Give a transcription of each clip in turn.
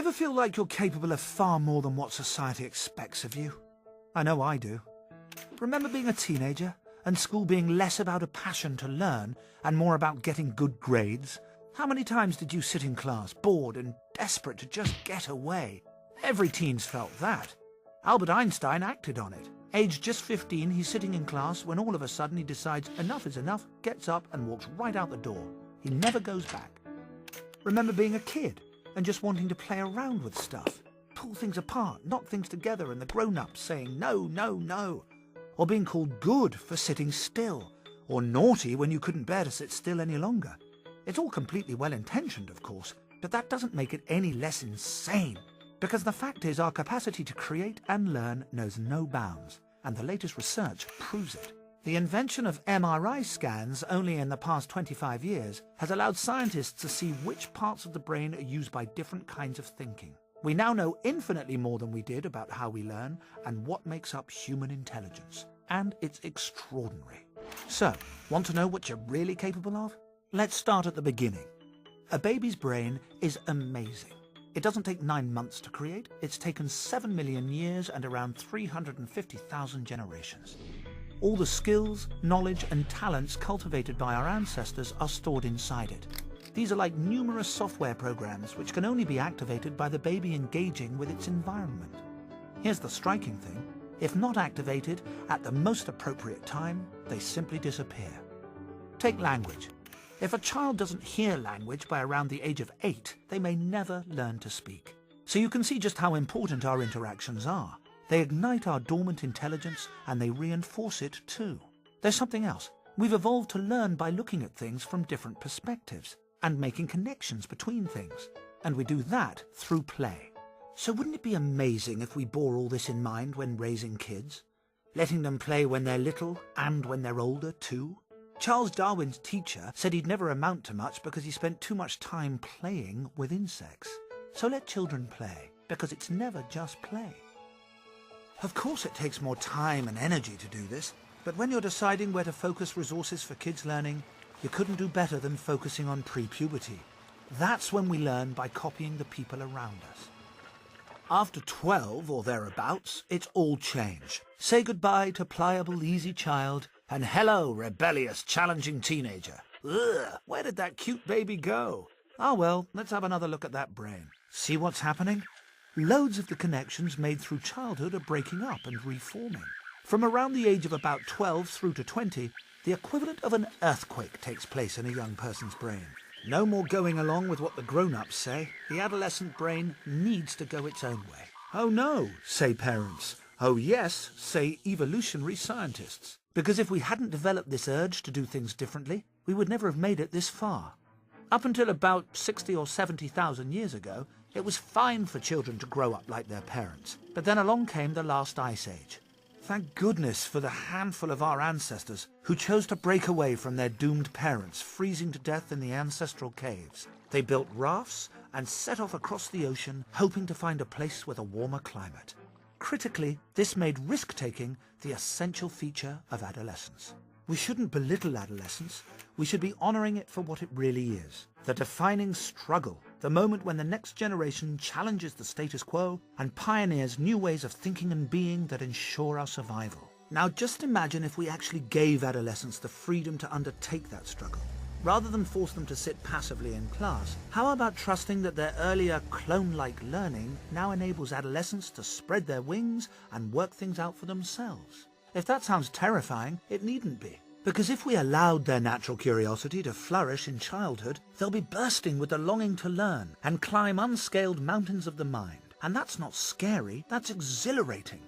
Ever feel like you're capable of far more than what society expects of you? I know I do. Remember being a teenager and school being less about a passion to learn and more about getting good grades? How many times did you sit in class, bored and desperate to just get away? Every teen's felt that. Albert Einstein acted on it. Aged just 15, he's sitting in class when all of a sudden he decides enough is enough, gets up and walks right out the door. He never goes back. Remember being a kid and just wanting to play around with stuff, pull things apart, knock things together, and the grown-ups saying no, no, no. Or being called good for sitting still, or naughty when you couldn't bear to sit still any longer. It's all completely well-intentioned, of course, but that doesn't make it any less insane. Because the fact is our capacity to create and learn knows no bounds, and the latest research proves it. The invention of MRI scans only in the past 25 years has allowed scientists to see which parts of the brain are used by different kinds of thinking. We now know infinitely more than we did about how we learn and what makes up human intelligence. And it's extraordinary. So, want to know what you're really capable of? Let's start at the beginning. A baby's brain is amazing. It doesn't take 9 months to create. It's taken 7 million years and around 350,000 generations. All the skills, knowledge and talents cultivated by our ancestors are stored inside it. These are like numerous software programs which can only be activated by the baby engaging with its environment. Here's the striking thing. If not activated at the most appropriate time, they simply disappear. Take language. If a child doesn't hear language by around the age of 8, they may never learn to speak. So you can see just how important our interactions are. They ignite our dormant intelligence and they reinforce it too. There's something else. We've evolved to learn by looking at things from different perspectives and making connections between things. And we do that through play. So wouldn't it be amazing if we bore all this in mind when raising kids? Letting them play when they're little and when they're older too? Charles Darwin's teacher said he'd never amount to much because he spent too much time playing with insects. So let children play, because it's never just play. Of course it takes more time and energy to do this, but when you're deciding where to focus resources for kids' learning, you couldn't do better than focusing on pre-puberty. That's when we learn by copying the people around us. After 12 or thereabouts, it's all change. Say goodbye to pliable, easy child, and hello, rebellious, challenging teenager. Ugh, where did that cute baby go? Ah well, let's have another look at that brain. See what's happening? Loads of the connections made through childhood are breaking up and reforming. From around the age of about 12 through to 20, the equivalent of an earthquake takes place in a young person's brain. No more going along with what the grown-ups say. The adolescent brain needs to go its own way. Oh no, say parents. Oh yes, say evolutionary scientists. Because if we hadn't developed this urge to do things differently, we would never have made it this far. Up until about 60 or 70,000 years ago, it was fine for children to grow up like their parents. But then along came the last ice age. Thank goodness for the handful of our ancestors who chose to break away from their doomed parents, freezing to death in the ancestral caves. They built rafts and set off across the ocean, hoping to find a place with a warmer climate. Critically, this made risk-taking the essential feature of adolescence. We shouldn't belittle adolescence. We should be honouring it for what it really is. The defining struggle, the moment when the next generation challenges the status quo and pioneers new ways of thinking and being that ensure our survival. Now just imagine if we actually gave adolescents the freedom to undertake that struggle. Rather than force them to sit passively in class, how about trusting that their earlier clone-like learning now enables adolescents to spread their wings and work things out for themselves? If that sounds terrifying, it needn't be. Because if we allowed their natural curiosity to flourish in childhood, they'll be bursting with the longing to learn and climb unscaled mountains of the mind. And that's not scary, that's exhilarating.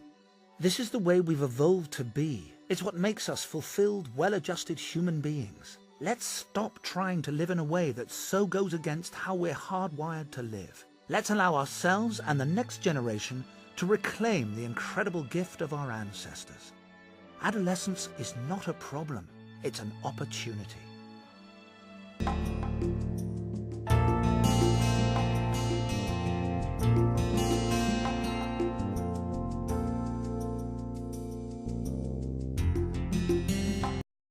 This is the way we've evolved to be. It's what makes us fulfilled, well-adjusted human beings. Let's stop trying to live in a way that so goes against how we're hardwired to live. Let's allow ourselves and the next generation to reclaim the incredible gift of our ancestors. Adolescence is not a problem, it's an opportunity.